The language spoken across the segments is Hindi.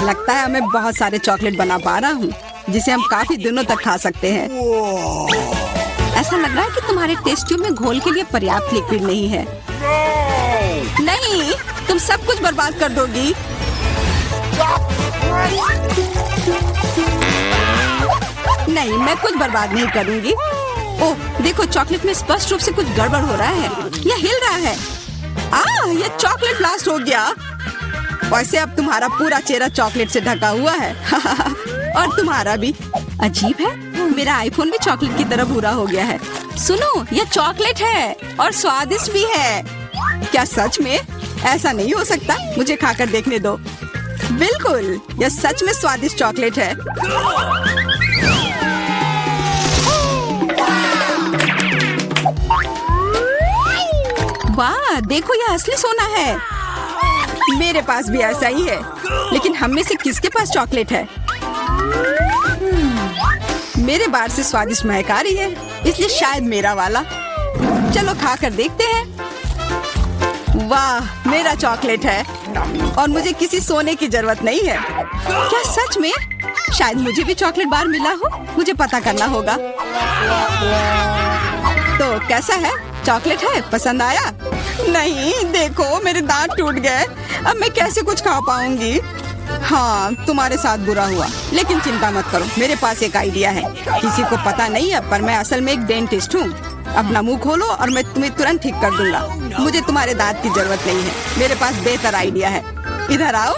लगता है मैं बहुत सारे चॉकलेट बना पा रहा हूँ जिसे हम काफी दिनों तक खा सकते हैं। ऐसा लग रहा है कि तुम्हारे टेस्ट ट्यूब में घोल के लिए पर्याप्त लिक्विड नहीं है। नहीं, तुम सब कुछ बर्बाद कर दोगी। नहीं, मैं कुछ बर्बाद नहीं करूंगी। ओह, देखो चॉकलेट में स्पष्ट रूप से कुछ गड़बड़ हो रहा है। यह हिल रहा है। यह चॉकलेट ब्लास्ट हो गया। वैसे अब तुम्हारा पूरा चेहरा चॉकलेट से ढका हुआ है। और तुम्हारा भी। अजीब है, मेरा आईफोन भी चॉकलेट की तरह भूरा हो गया है। सुनो, यह चॉकलेट है और स्वादिष्ट भी है। क्या सच में? ऐसा नहीं हो सकता, मुझे खाकर देखने दो। बिल्कुल, यह सच में स्वादिष्ट चॉकलेट है। वाह, देखो यह असली सोना है। मेरे पास भी ऐसा ही है, लेकिन हम में से किसके पास चॉकलेट है? मेरे बार से स्वादिष्ट महक आ रही है, इसलिए शायद मेरा वाला। चलो खाकर देखते हैं। वाह, मेरा चॉकलेट है और मुझे किसी सोने की जरूरत नहीं है। क्या सच में? शायद मुझे भी चॉकलेट बार मिला हो, मुझे पता करना होगा। तो कैसा है? चॉकलेट है? पसंद आया? नहीं, देखो मेरे दांत टूट गए। अब मैं कैसे कुछ खा पाऊंगी? हाँ, तुम्हारे साथ बुरा हुआ, लेकिन चिंता मत करो, मेरे पास एक आइडिया है। किसी को पता नहीं है, पर मैं असल में एक डेंटिस्ट हूँ। अपना मुंह खोलो और मैं तुम्हें तुरंत ठीक कर दूंगा। मुझे तुम्हारे दांत की जरूरत नहीं है, मेरे पास बेहतर आइडिया है। इधर आओ।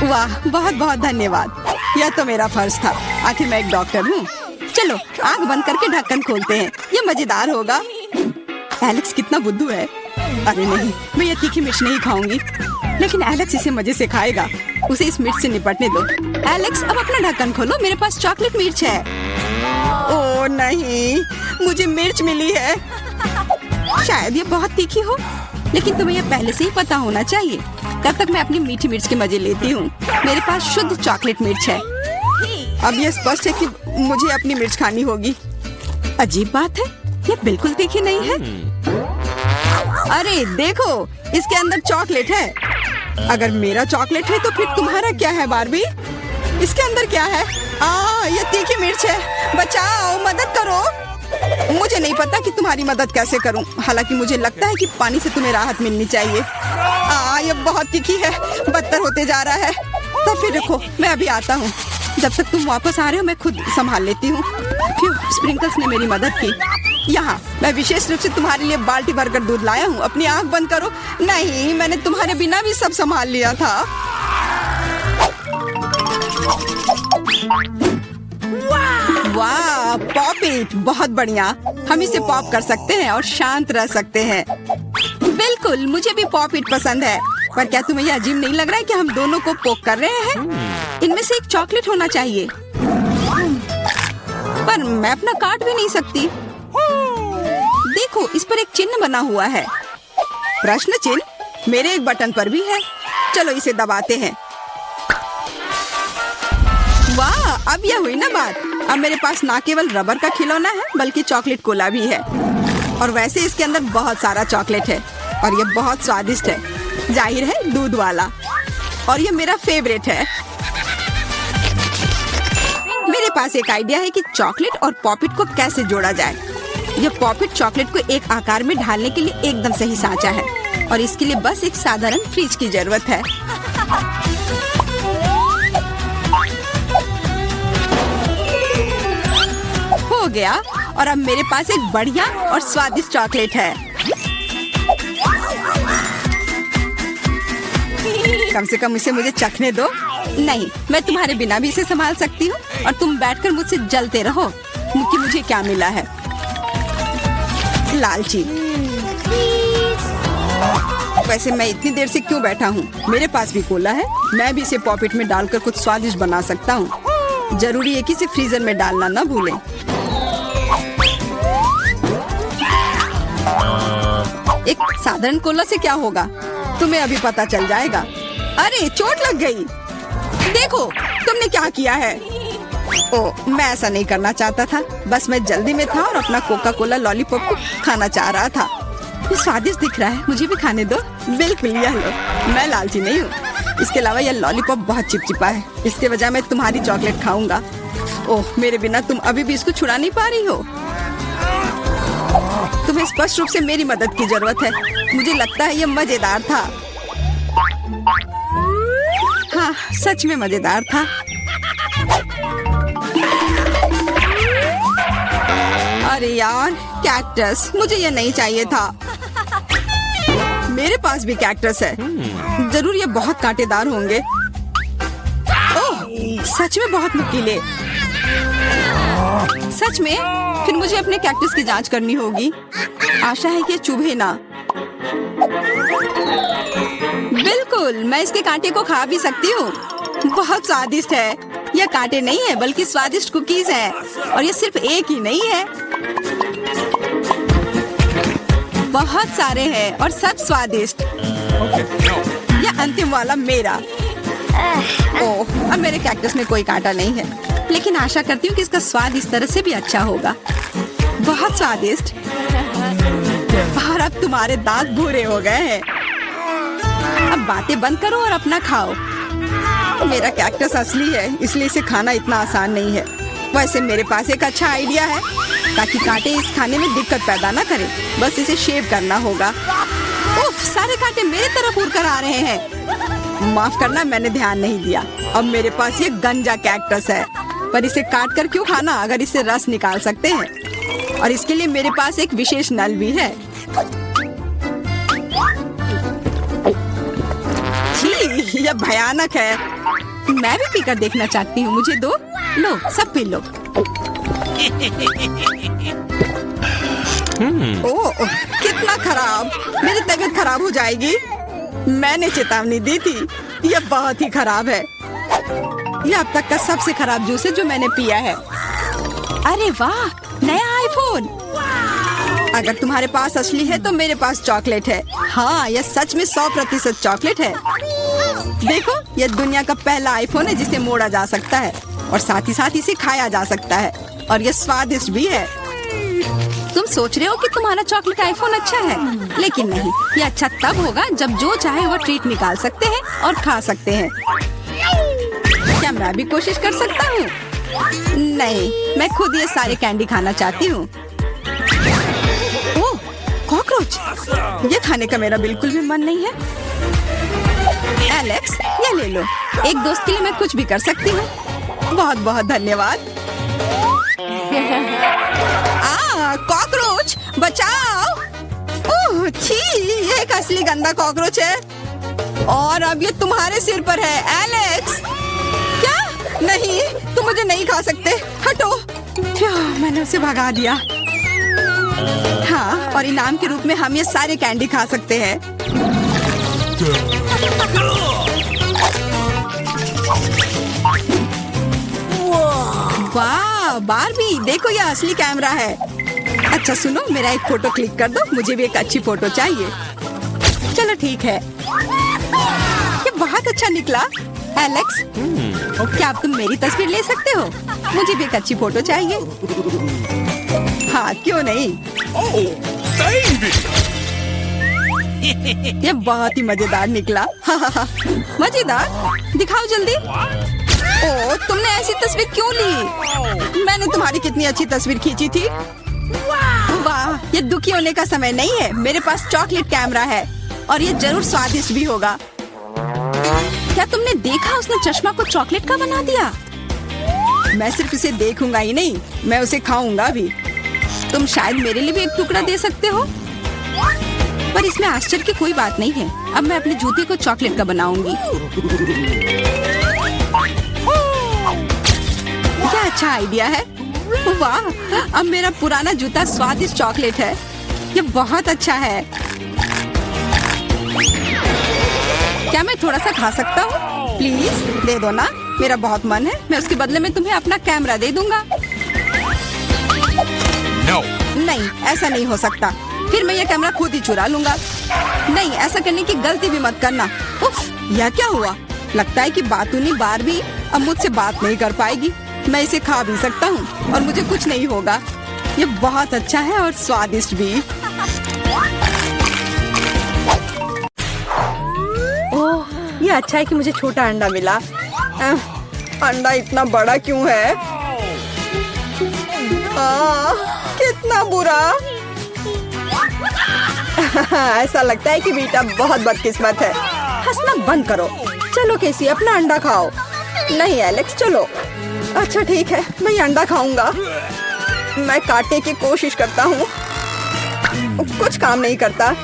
वाह, बहुत बहुत धन्यवाद। यह तो मेरा फर्ज था, आखिर मैं एक डॉक्टर हूँ। चलो आँख बंद करके ढक्कन खोलते हैं, ये मजेदार होगा। एलेक्स कितना बुद्धू है। अरे नहीं, मैं ये तीखी मिर्च नहीं खाऊंगी, लेकिन एलेक्स इसे मजे से खाएगा। उसे इस मिर्च से निपटने दो। एलेक्स, अब अपना ढक्कन खोलो, मेरे पास चॉकलेट मिर्च है। ओह नहीं, मुझे मिर्च मिली है। शायद ये बहुत तीखी हो, लेकिन तुम्हें यह पहले से ही पता होना चाहिए। तब तक मैं अपनी मीठी मिर्च के मजे लेती हूँ। मेरे पास शुद्ध चॉकलेट मिर्च है। अब यह स्पष्ट है कि मुझे अपनी मिर्च खानी होगी। अजीब बात है, ये बिल्कुल तीखी नहीं है। अरे देखो, इसके अंदर चॉकलेट है। अगर मेरा चॉकलेट है तो फिर तुम्हारा क्या है बार्बी? इसके अंदर क्या है? ये तीखी मिर्च है। बचाओ, मदद करो। मुझे नहीं पता कि तुम्हारी मदद कैसे करूं। हालांकि मुझे लगता है कि पानी से तुम्हें राहत मिलनी चाहिए। ये बहुत तीखी है, बदतर होते जा रहा है। तो फिर रखो, मैं अभी आता हूँ। जब तक तुम वापस आ रहे हो मैं खुद संभाल लेती हूँ। स्प्रिंकल्स ने मेरी मदद की। यहाँ मैं विशेष रूप से तुम्हारे लिए बाल्टी भरकर दूध लाया हूँ। अपनी आँख बंद करो। नहीं, मैंने तुम्हारे बिना भी सब संभाल लिया था। वाह, पॉप इट, बहुत बढ़िया। हम इसे पॉप कर सकते हैं और शांत रह सकते हैं। बिल्कुल, मुझे भी पॉप इट पसंद है। पर क्या तुम्हें यह अजीब नहीं लग रहा है कि हम दोनों को पोक कर रहे हैं? इनमें से एक चॉकलेट होना चाहिए, पर मैं अपना काट भी नहीं सकती। देखो, इस पर एक चिन्ह बना हुआ है। प्रश्न चिन्ह मेरे एक बटन पर भी है। चलो इसे दबाते हैं। वाह, अब यह हुई ना बात। अब मेरे पास ना केवल रबर का खिलौना है, बल्कि चॉकलेट कोला भी है। और वैसे इसके अंदर बहुत सारा चॉकलेट है और यह बहुत स्वादिष्ट है। जाहिर है, दूध वाला। और यह मेरा फेवरेट है। मेरे पास एक आइडिया है कि चॉकलेट और पॉपिट को कैसे जोड़ा जाए। यह पॉपिट चॉकलेट को एक आकार में ढालने के लिए एकदम सही सांचा है और इसके लिए बस एक साधारण फ्रिज की जरूरत है। हो गया, और अब मेरे पास एक बढ़िया और स्वादिष्ट चॉकलेट है। कम से कम इसे मुझे चखने दो। नहीं, मैं तुम्हारे बिना भी इसे संभाल सकती हूँ और तुम बैठकर मुझसे जलते रहो कि मुझे क्या मिला है। लालची। वैसे मैं इतनी देर से क्यों बैठा हूँ? मेरे पास भी कोला है, मैं भी इसे पॉकेट में डालकर कुछ स्वादिष्ट बना सकता हूँ। जरूरी है कि इसे फ्रीजर में डालना ना भूलें। एक साधारण कोला से क्या होगा, तुम्हें अभी पता चल जाएगा। अरे चोट लग गई। देखो तुमने क्या किया है। ओह, मैं ऐसा नहीं करना चाहता था, बस मैं जल्दी में था और अपना कोका कोला लॉलीपॉप को खाना चाह रहा था। ये स्वादिष्ट दिख रहा है, मुझे भी खाने दो। बिल्कुल, यह लो। मैं लालची नहीं हूँ, इसके अलावा यह लॉलीपॉप बहुत चिपचिपा है। इसके बजाय मैं तुम्हारी चॉकलेट खाऊंगा। ओह, मेरे बिना तुम अभी भी इसको छुड़ा नहीं पा रही हो। तुम्हें स्पष्ट रूप से मेरी मदद की जरूरत है। मुझे लगता है ये मजेदार था। हाँ, सच में मजेदार था। अरे यार, कैक्टस, मुझे ये नहीं चाहिए था। मेरे पास भी कैक्टस है। जरूर ये बहुत कांटेदार होंगे। ओह, सच में बहुत नुकीले। सच में? फिर मुझे अपने कैक्टस की जांच करनी होगी। आशा है कि ये चुभे ना। बिल्कुल, मैं इसके कांटे को खा भी सकती हूँ। बहुत स्वादिष्ट है। यह कांटे नहीं है बल्कि स्वादिष्ट कुकीज है। और ये सिर्फ एक ही नहीं है, बहुत सारे हैं और सब स्वादिष्ट। यह अंतिम वाला मेरा। ओह, अब मेरे कैक्टस में कोई कांटा नहीं है, लेकिन आशा करती हूँ कि इसका स्वाद इस तरह से भी अच्छा होगा। बहुत स्वादिष्ट। और अब तुम्हारे दांत भूरे हो गए हैं। अब बातें बंद करो और अपना खाओ। मेरा कैक्टस असली है, इसलिए इसे खाना इतना आसान नहीं है। वैसे मेरे पास एक अच्छा आइडिया है, ताकि कांटे इस खाने में दिक्कत पैदा ना करें। बस इसे शेव करना होगा। उफ, सारे कांटे मेरी तरफ उड़ कर आ रहे हैं। माफ करना, मैंने ध्यान नहीं दिया। अब मेरे पास ये गंजा कैक्टस है, पर इसे काट कर क्यों खाना अगर इससे रस निकाल सकते हैं। और इसके लिए मेरे पास एक विशेष नल भी है। छी, यह भयानक है। मैं भी पीकर देखना चाहती हूँ। मुझे दो। लो, सब पी लो। ओह, कितना खराब। मेरी तबीयत खराब हो जाएगी। मैंने चेतावनी दी थी। यह बहुत ही खराब है। यह अब तक का सबसे खराब जूस है जो मैंने पिया है। अरे वाह, नया आईफोन। अगर तुम्हारे पास असली है तो मेरे पास चॉकलेट है। हाँ, यह सच में 100% चॉकलेट है। देखो, यह दुनिया का पहला आईफोन है जिसे मोड़ा जा सकता है और साथ ही साथ इसे खाया जा सकता है। और यह स्वादिष्ट भी है। तुम सोच रहे हो कि तुम्हारा चॉकलेट आईफोन अच्छा है, लेकिन नहीं। यह अच्छा तब होगा जब जो चाहे वो ट्रीट निकाल सकते हैं और खा सकते हैं। क्या मैं भी कोशिश कर सकता हूँ? नहीं, मैं खुद ये सारे कैंडी खाना चाहती हूँ। ओह, कॉकरोच। ये खाने का मेरा बिल्कुल भी मन नहीं है। एलेक्स, ये ले लो। एक दोस्त के लिए मैं कुछ भी कर सकती हूँ। बहुत बहुत धन्यवाद। कॉकरोच, बचाओ। ओह, छी, ये एक असली गंदा कॉकरोच है। और अब ये तुम्हारे सिर पर है, एलेक्स। क्या? नहीं, तुम मुझे नहीं खा सकते। हटो। मैंने उसे भगा दिया। हाँ, और इनाम के रूप में हम ये सारे कैंडी खा सकते हैं। वाह, बारबी, देखो ये असली कैमरा है। अच्छा सुनो, मेरा एक फोटो क्लिक कर दो। मुझे भी एक अच्छी फोटो चाहिए। चलो ठीक है। ये बहुत अच्छा निकला। एलेक्स, क्या अब तुम मेरी तस्वीर ले सकते हो? मुझे भी एक अच्छी फोटो चाहिए। हाँ, क्यों नहीं। ये बहुत ही मजेदार निकला। मजेदार? दिखाओ जल्दी। ओह, तुमने ऐसी तस्वीर क्यों ली? मैंने तुम्हारी कितनी अच्छी तस्वीर खींची थी। वाह, ये दुखी होने का समय नहीं है। मेरे पास चॉकलेट कैमरा है और ये जरूर स्वादिष्ट भी होगा। क्या तुमने देखा, उसने चश्मा को चॉकलेट का बना दिया? मैं सिर्फ इसे देखूंगा ही नहीं, मैं उसे खाऊंगा भी। तुम शायद मेरे लिए भी एक टुकड़ा दे सकते हो। पर इसमें आश्चर्य की कोई बात नहीं है। अब मैं अपने जूते को चॉकलेट का बनाऊंगी। क्या अच्छा आइडिया है। वाह, अब मेरा पुराना जूता स्वादिष्ट चॉकलेट है। ये बहुत अच्छा है। क्या मैं थोड़ा सा खा सकता हूँ? प्लीज दे दो ना, मेरा बहुत मन है। मैं उसके बदले में तुम्हें अपना कैमरा दे दूंगा। No. नहीं, ऐसा नहीं हो सकता। फिर मैं ये कैमरा खुद ही चुरा लूंगा। नहीं, ऐसा करने की गलती भी मत करना। उफ, यह क्या हुआ? लगता है कि बातूनी बारबी अब मुझसे बात नहीं कर पाएगी। मैं इसे खा भी सकता हूँ और मुझे कुछ नहीं होगा। ये बहुत अच्छा है और स्वादिष्ट भी। ओह, ये ये अच्छा है कि मुझे छोटा अंडा मिला। अंडा इतना बड़ा क्यों है? कितना बुरा। ऐसा लगता है कि बेटा बहुत बदकिस्मत है। हंसना बंद करो। चलो केसी, अपना अंडा खाओ। नहीं एलेक्स, चलो। अच्छा ठीक है, मैं अंडा खाऊंगा। मैं काटने की कोशिश करता हूँ, कुछ काम नहीं करता।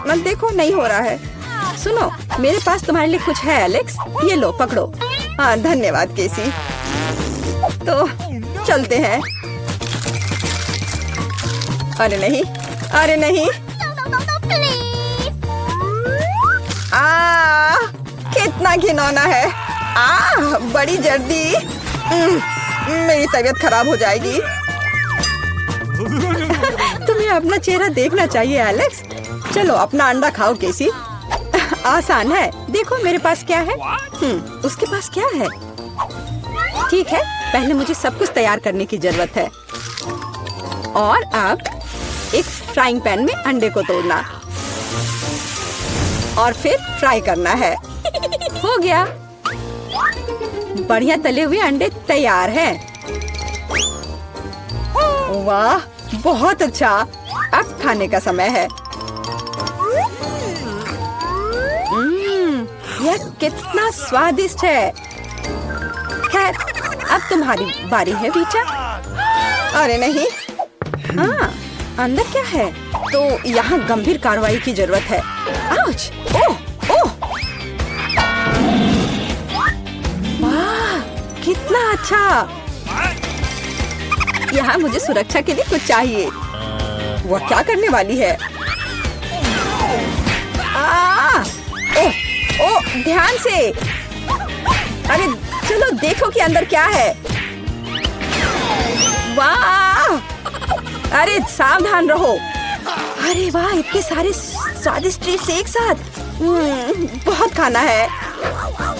मैं देखो, नहीं हो रहा है। सुनो, मेरे पास तुम्हारे लिए कुछ है एलेक्स, ये लो पकड़ो। हाँ धन्यवाद केसी। तो चलते हैं। अरे नहीं, अरे नहीं। कितना घिनौना है। बड़ी जल्दी। मेरी तबीयत खराब हो जाएगी। तुम्हें अपना चेहरा देखना चाहिए एलेक्स। चलो अपना अंडा खाओ केसी। आसान है। देखो मेरे पास क्या है। उसके पास क्या है? ठीक है, पहले मुझे सब कुछ तैयार करने की जरूरत है। और अब एक फ्राइंग पैन में अंडे को तोड़ना और फिर फ्राई करना है। हो गया। बढ़िया तले हुए अंडे तैयार हैं। वाह, बहुत अच्छा। अब खाने का समय है। यह कितना स्वादिष्ट है। खैर, अब तुम्हारी बारी है बीटा। अरे नहीं। अंदर क्या है? तो यहाँ गंभीर कार्रवाई की जरूरत है। आउच! ओह! ओह! वाह, कितना अच्छा। यहाँ मुझे सुरक्षा के लिए कुछ चाहिए। वह क्या करने वाली है? ओह! ओह! ध्यान से। अरे चलो देखो कि अंदर क्या है। वाह! अरे सावधान रहो। अरे वाह, इतने सारे स्वादिष्ट ट्रीट्स एक साथ। बहुत खाना है।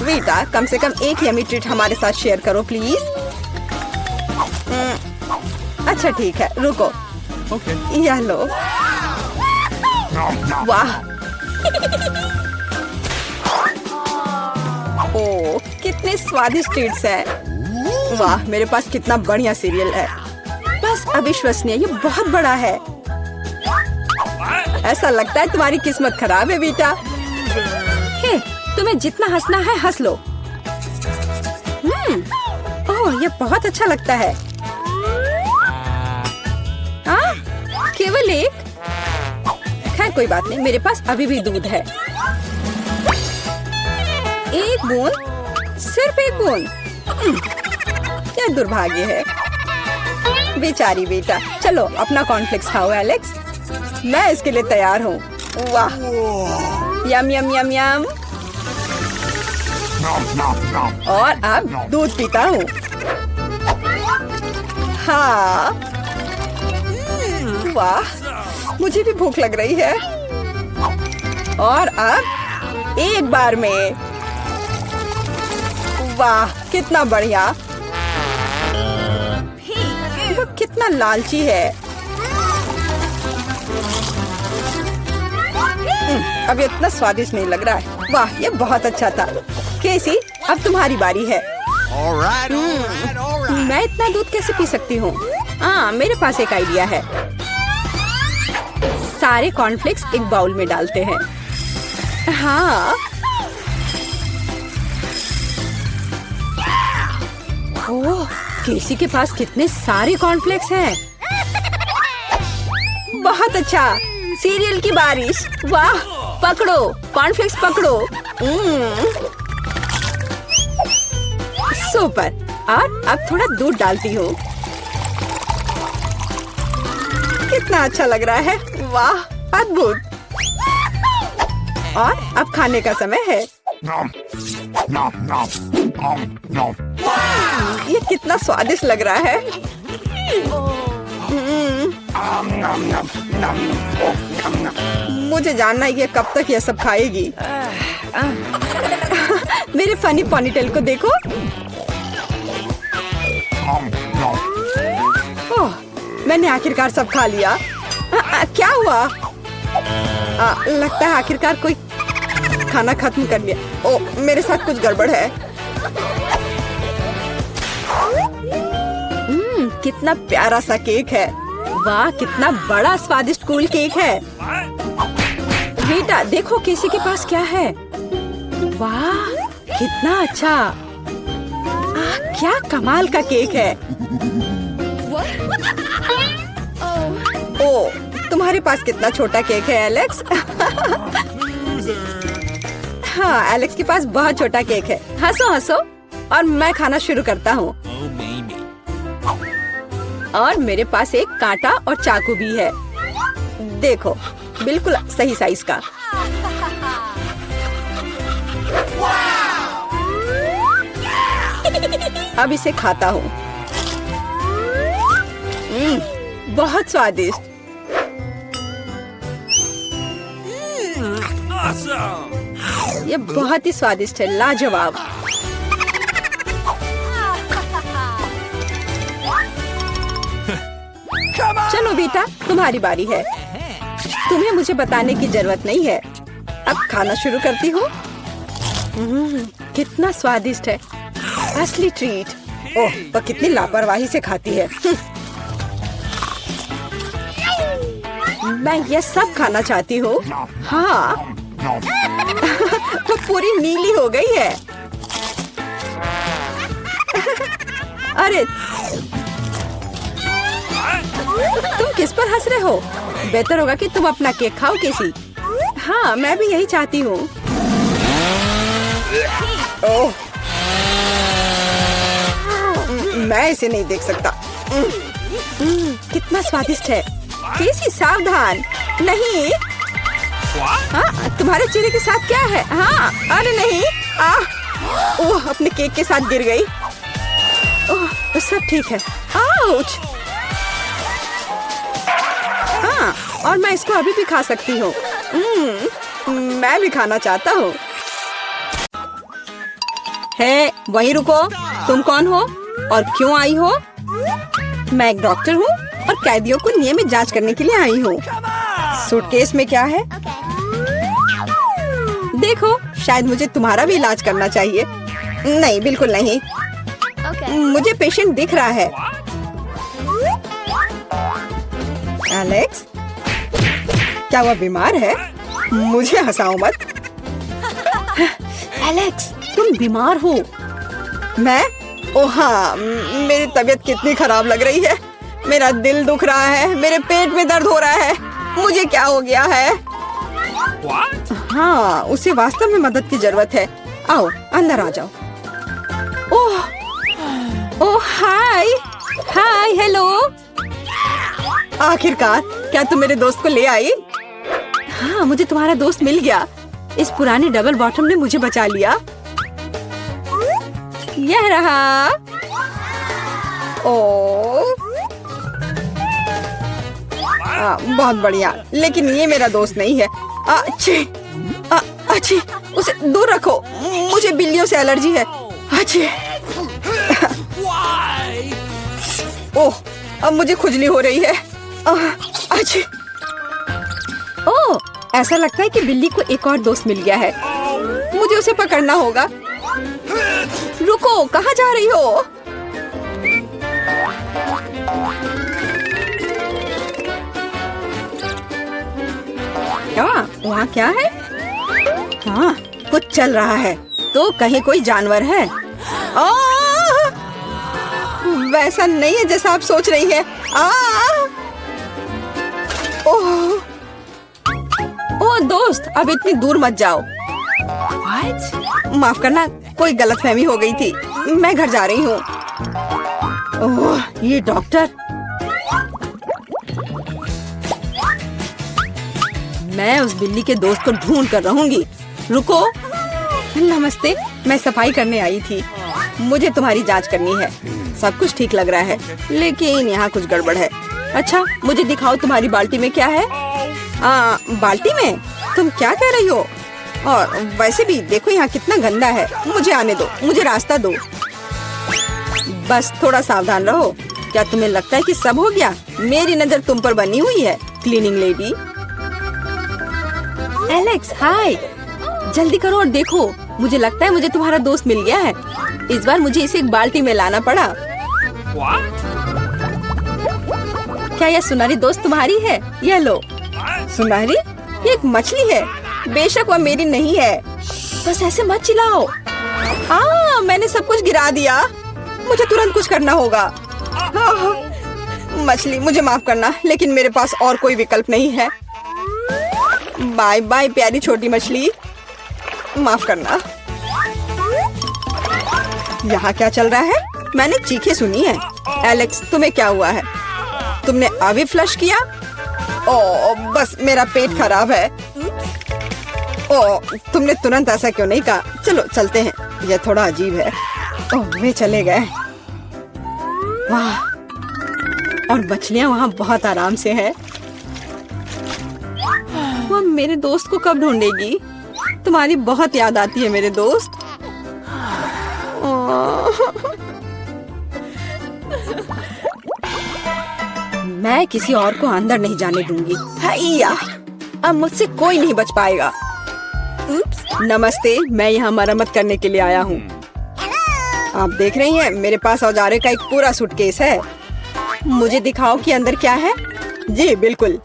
बेटा, कम से कम एक यमी ट्रीट हमारे साथ शेयर करो प्लीज। अच्छा ठीक है, रुको। यह लो। वाह। ओह, कितने स्वादिष्ट ट्रीट्स हैं। वाह, मेरे पास कितना बढ़िया सीरियल है। बस अविश्वसनीय, ये बहुत बड़ा है। ऐसा लगता है तुम्हारी किस्मत खराब है बेटा। हे, तुम्हें जितना हंसना है हंस लो। ओह, ये बहुत अच्छा लगता है। केवल एक? खैर कोई बात नहीं, मेरे पास अभी भी दूध है। एक बूंद, सिर्फ एक बूंद। क्या दुर्भाग्य है। बेचारी बेटा। चलो अपना कॉर्नफ्लेक्स खाओ एलेक्स। मैं इसके लिए तैयार हूँ। वाह, यम यम यम यम। और अब दूध पीता हूँ। हाँ, वाह, मुझे भी भूख लग रही है। और अब एक बार में। वाह, कितना बढ़िया। वो कितना लालची है। अब ये इतना स्वादिष्ट नहीं लग रहा है। वाह, ये बहुत अच्छा था। केसी, अब तुम्हारी बारी है। मैं इतना दूध कैसे पी सकती हूँ? मेरे पास एक आइडिया है। सारे कॉर्नफ्लेक्स एक बाउल में डालते हैं। हाँ। ओह, केसी के पास कितने सारे कॉर्नफ्लेक्स हैं। बहुत अच्छा। सीरियल की बारिश। वाह, पकड़ो कॉर्नफ्लेक्स, पकड़ो। सुपर। और अब थोड़ा दूध डालती हूँ। कितना अच्छा लग रहा है। वाह, अद्भुत। और अब खाने का समय है। ये कितना स्वादिष्ट लग रहा है। मुझे जानना है कि कब तक ये सब खाएगी। मेरे फनी पॉनीटेल को देखो। ओह, मैंने आखिरकार सब खा लिया। क्या हुआ? लगता है आखिरकार कोई खाना खत्म कर लिया। ओ, मेरे साथ कुछ गड़बड़ है। कितना प्यारा सा केक है। वाह, कितना बड़ा स्वादिष्ट कूल केक है। बेटा देखो केसी के पास क्या है। वाह, कितना अच्छा। क्या कमाल का केक है। ओ, तुम्हारे पास कितना छोटा केक है एलेक्स। हाँ, एलेक्स के पास बहुत छोटा केक है। हंसो हंसो और मैं खाना शुरू करता हूँ। और मेरे पास एक कांटा और चाकू भी है। देखो, बिल्कुल सही साइज का। अब इसे खाता हूँ। बहुत स्वादिष्ट। ये बहुत ही स्वादिष्ट है, लाजवाब। चलो बेटा, तुम्हारी बारी है। तुम्हें मुझे बताने की जरूरत नहीं है। अब खाना शुरू करती हूँ। कितना स्वादिष्ट है, असली ट्रीट। ओह, वो कितनी लापरवाही से खाती है। मैं ये सब खाना चाहती हूँ। हाँ। वो पूरी नीली हो गई है। अरे तुम किस पर हंस रहे हो? बेहतर होगा कि तुम अपना केक खाओ केसी। हाँ, मैं भी यही चाहती हूँ। ओह, मैं इसे नहीं देख सकता। कितना स्वादिष्ट है। केसी सावधान। नहीं। हाँ, तुम्हारे चेहरे के साथ क्या है? हाँ, अरे नहीं। ओह, अपने केक के साथ गिर गई। ओह, सब ठीक है। आउच। हाँ, और मैं इसको अभी भी खा सकती हूँ। मैं भी खाना चाहता हूँ। हे, वहीं रुको। तुम कौन हो और क्यों आई हो? मैं एक डॉक्टर हूँ और कैदियों को नियमित जांच करने के लिए आई हूँ। सूटकेस में क्या है? देखो, शायद मुझे तुम्हारा भी इलाज करना चाहिए। नहीं, बिल्कुल नहीं। मुझे पेशेंट दिख रहा है। एलेक्स, क्या वह बीमार है? मुझे हंसाओ मत। एलेक्स, तुम बीमार हो। मैं? ओह हाँ, मेरी तबीयत कितनी खराब लग रही है। मेरा दिल दुख रहा है, मेरे पेट में दर्द हो रहा है। मुझे क्या हो गया है? हाँ, उसे वास्तव में मदद की जरूरत है। आओ, अंदर आ जाओ। ओह, हाय, हाय, हेलो। आखिरकार, क्या तुम मेरे दोस्त को ले आई? हाँ, मुझे तुम्हारा दोस्त मिल गया। इस पुराने डबल बॉटम ने मुझे बचा लिया। यह रहा। ओह, बहुत बढ़िया। लेकिन ये मेरा दोस्त नहीं है। अच्छी, उसे दूर रखो। मुझे बिल्लियों से एलर्जी है। अच्छी। ओह, अब मुझे खुजली हो रही है। अच्छी। ओह, ऐसा लगता है कि बिल्ली को एक और दोस्त मिल गया है। मुझे उसे पकड़ना होगा। रुको, कहाँ जा रही हो? वहाँ क्या है? हाँ, कुछ चल रहा है। तो कहीं कोई जानवर है? वैसा नहीं है जैसा आप सोच रही है। ओह, दोस्त, अब इतनी दूर मत जाओ। माफ करना, कोई गलतफहमी हो गई थी। मैं घर जा रही हूँ। ओह, ये डॉक्टर। मैं उस बिल्ली के दोस्त को ढूंढ कर रहूंगी। रुको। नमस्ते, मैं सफाई करने आई थी। मुझे तुम्हारी जांच करनी है। सब कुछ ठीक लग रहा है, लेकिन यहाँ कुछ गड़बड़ है। अच्छा, मुझे दिखाओ तुम्हारी बाल्टी में क्या है? बाल्टी में? तुम क्या कह रही हो? और वैसे भी देखो यहाँ कितना गंदा है। मुझे आने दो, मुझे रास्ता दो। बस थोड़ा सावधान रहो। क्या तुम्हें लगता है कि सब हो गया? मेरी नजर तुम पर बनी हुई है, क्लीनिंग लेडी। एलेक्स हाय, जल्दी करो और देखो, मुझे लगता है मुझे तुम्हारा दोस्त मिल गया है। इस बार मुझे इसे एक बाल्टी में लाना पड़ा। क्या यह सुनहरी दोस्त तुम्हारी है? यह लो। सुनहरी? ये एक मछली है। बेशक वह मेरी नहीं है। बस ऐसे मत चिल्लाओ। मैंने सब कुछ गिरा दिया। मुझे तुरंत कुछ करना होगा। मछली मुझे माफ करना, लेकिन मेरे पास और कोई विकल्प नहीं है। बाय बाय प्यारी छोटी मछली, माफ करना। यहाँ क्या चल रहा है? मैंने चीखें सुनी है। एलेक्स तुम्हें क्या हुआ है? तुमने अभी फ्लश किया? ओह बस मेरा पेट खराब है। ओह तुमने तुरंत ऐसा क्यों नहीं कहा? चलो चलते हैं, यह थोड़ा अजीब है। ओह वे चले गए। वाह, और मछलियाँ वहाँ बहुत आराम से हैं। वो मेरे दोस्त को कब ढूंढेगी? तुम्हारी बहुत याद आती है मेरे दोस्त। मैं किसी और को अंदर नहीं जाने दूंगी। हैया, अब मुझसे कोई नहीं बच पाएगा। नमस्ते, मैं यहाँ मरम्मत करने के लिए आया हूँ। आप देख रही हैं, मेरे पास औजारे का एक पूरा सूटकेस है। मुझे दिखाओ कि अंदर क्या है। जी बिल्कुल,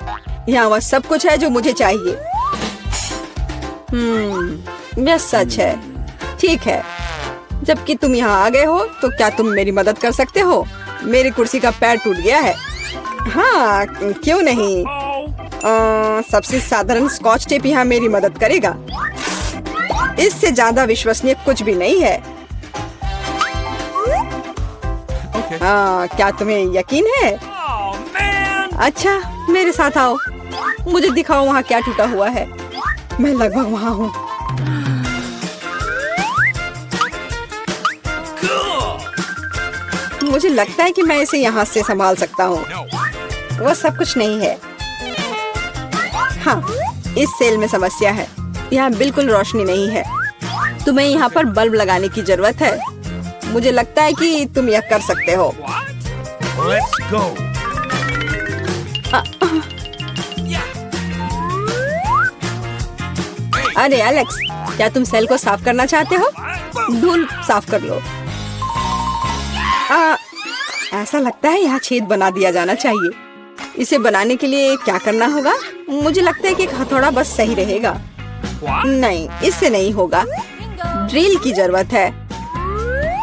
यहाँ वह सब कुछ है जो मुझे चाहिए। यह सच है। ठीक है, जबकि तुम यहाँ आ गए हो तो क्या तुम मेरी मदद कर सकते हो? मेरी कुर्सी का पैर टूट गया है। हाँ क्यों नहीं। सबसे साधारण स्कॉच टेप यहाँ मेरी मदद करेगा। इससे ज्यादा विश्वसनीय कुछ भी नहीं है। क्या तुम्हें यकीन है? अच्छा मेरे साथ आओ, मुझे दिखाओ वहाँ क्या टूटा हुआ है। मैं लगभग वहाँ हूँ। मुझे लगता है कि मैं इसे यहाँ से संभाल सकता हूँ। वह सब कुछ नहीं है। हाँ, इस सेल में समस्या है। यहाँ बिल्कुल रोशनी नहीं है। तुम्हें यहाँ पर बल्ब लगाने की जरूरत है। मुझे लगता है कि तुम यह कर सकते हो। Let's go. अरे एलेक्स, क्या तुम सेल को साफ करना चाहते हो? धूल साफ कर लो। ऐसा लगता है यहाँ छेद बना दिया जाना चाहिए। इसे बनाने के लिए क्या करना होगा? मुझे लगता है कि एक हथौड़ा बस सही रहेगा। नहीं, इससे नहीं होगा। ड्रिल की जरूरत है।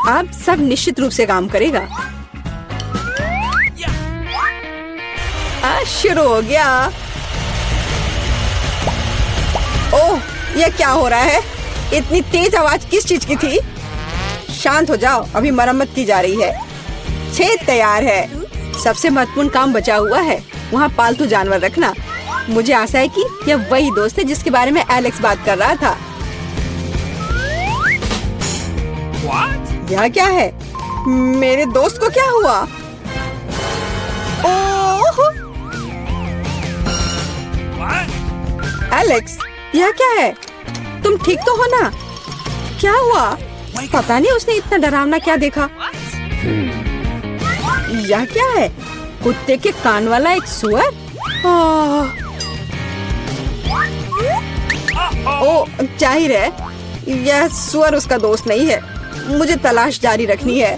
अब सब निश्चित रूप से काम करेगा। शुरू हो गया। ओह, यह क्या हो रहा है? इतनी तेज आवाज किस चीज की थी? शांत हो जाओ, अभी मरम्मत की जा रही है। छेद तैयार है। सबसे महत्वपूर्ण काम बचा हुआ है, वहाँ पालतू जानवर रखना। मुझे आशा है कि यह वही दोस्त है जिसके बारे में एलेक्स बात कर रहा था। यह क्या है? मेरे दोस्त को क्या हुआ? ओह एलेक्स, यह क्या है? तुम ठीक तो हो ना? क्या हुआ? पता नहीं उसने इतना डरावना क्या देखा। यह क्या है? कुत्ते के कान वाला एक सुअर? ओ जाहिर है यह सुअर उसका दोस्त नहीं है। मुझे तलाश जारी रखनी है।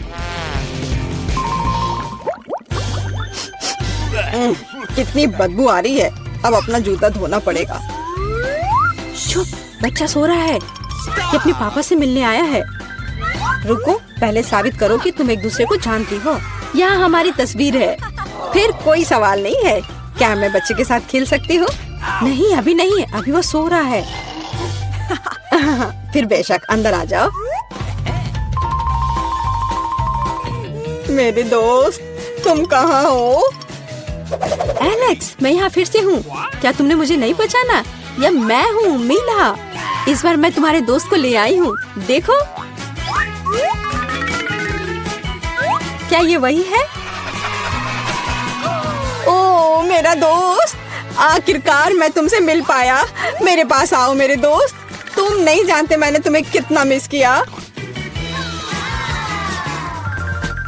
कितनी बदबू आ रही है। अब अपना जूता धोना पड़ेगा। चुप, बच्चा सो रहा है। ये अपने पापा से मिलने आया है। रुको, पहले साबित करो कि तुम एक दूसरे को जानती हो। यहाँ हमारी तस्वीर है। फिर कोई सवाल नहीं है। क्या मैं बच्चे के साथ खेल सकती हूँ? नहीं, अभी नहीं, अभी वो सो रहा है। फिर बेशक अंदर आ जाओ। मेरे दोस्त, तुम कहाँ हो? एलेक्स, मैं यहाँ फिर से हूँ। क्या तुमने मुझे नहीं पहचाना? यह मैं हूँ, मीला। इस बार मैं तुम्हारे दोस्त को ले आई हूँ। देखो, क्या ये वही है? ओ मेरा दोस्त, आखिरकार मैं तुमसे मिल पाया। मेरे पास आओ मेरे दोस्त। तुम नहीं जानते मैंने तुम्हें कितना मिस किया।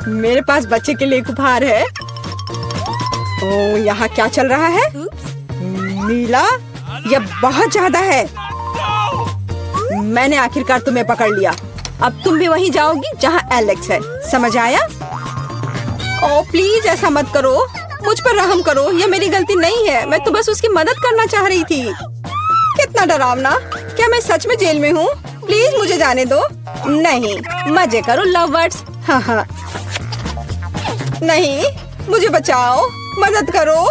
मेरे पास बच्चे के लिए एक उपहार है। ओ यहाँ क्या चल रहा है? नीला, यह बहुत ज्यादा है। मैंने आखिरकार तुम्हें पकड़ लिया। अब तुम भी वहीं जाओगी जहाँ एलेक्स है, समझ आया? ओ प्लीज ऐसा मत करो, मुझ पर रहम करो। यह मेरी गलती नहीं है, मैं तो बस उसकी मदद करना चाह रही थी। कितना डरावना। क्या मैं सच में जेल में हूँ? प्लीज मुझे जाने दो। नहीं, मजे करो लव बर्ड्स। हाँ हाँ। नहीं, मुझे बचाओ, मदद करो।